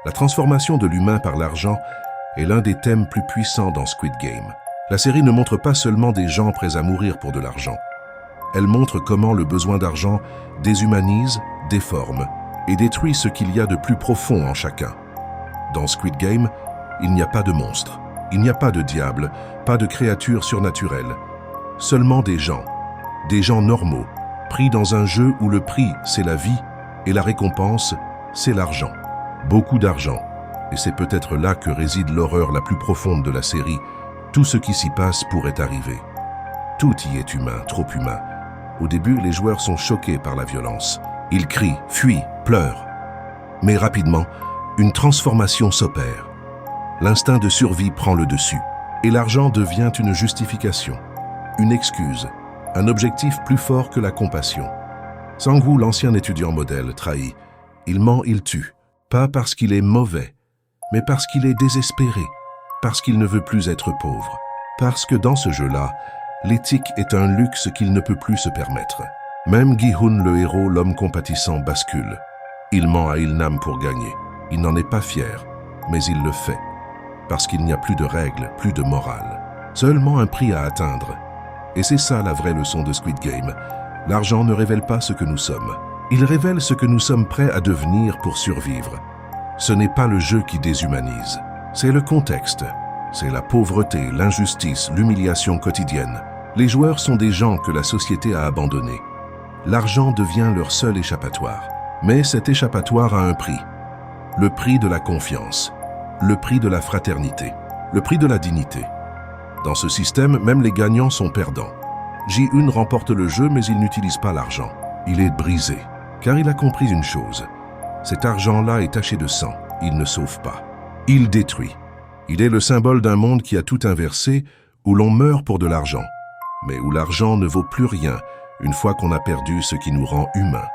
La transformation de l'humain par l'argent est l'un des thèmes plus puissants dans Squid Game. La série ne montre pas seulement des gens prêts à mourir pour de l'argent. Elle montre comment le besoin d'argent déshumanise, déforme et détruit ce qu'il y a de plus profond en chacun. Dans Squid Game, il n'y a pas de monstres, il n'y a pas de diable, pas de créatures surnaturelles. Seulement des gens normaux, pris dans un jeu où le prix, c'est la vie, et la récompense, c'est l'argent. Beaucoup d'argent. Et c'est peut-être là que réside l'horreur la plus profonde de la série. Tout ce qui s'y passe pourrait arriver. Tout y est humain, trop humain. Au début, les joueurs sont choqués par la violence. Ils crient, fuient, pleurent. Mais rapidement, une transformation s'opère. L'instinct de survie prend le dessus. Et l'argent devient une justification, une excuse, un objectif plus fort que la compassion. Sang-woo, l'ancien étudiant modèle, trahit. Il ment, il tue. Pas parce qu'il est mauvais, mais parce qu'il est désespéré, parce qu'il ne veut plus être pauvre. Parce que dans ce jeu-là, l'éthique est un luxe qu'il ne peut plus se permettre. Même Gi-hun, le héros, l'homme compatissant, bascule. Il ment à Il-nam pour gagner. Il n'en est pas fier, mais il le fait. Parce qu'il n'y a plus de règles, plus de morale. Seulement un prix à atteindre. Et c'est ça la vraie leçon de Squid Game. L'argent ne révèle pas ce que nous sommes. Il révèle ce que nous sommes prêts à devenir pour survivre. Ce n'est pas le jeu qui déshumanise. C'est le contexte. C'est la pauvreté, l'injustice, l'humiliation quotidienne. Les joueurs sont des gens que la société a abandonnés. L'argent devient leur seul échappatoire. Mais cet échappatoire a un prix. Le prix de la confiance. Le prix de la fraternité. Le prix de la dignité. Dans ce système, même les gagnants sont perdants. Ji-hun remporte le jeu, mais il n'utilise pas l'argent. Il est brisé, car il a compris une chose. Cet argent-là est taché de sang. Il ne sauve pas. Il détruit. Il est le symbole d'un monde qui a tout inversé, où l'on meurt pour de l'argent, mais où l'argent ne vaut plus rien une fois qu'on a perdu ce qui nous rend humains.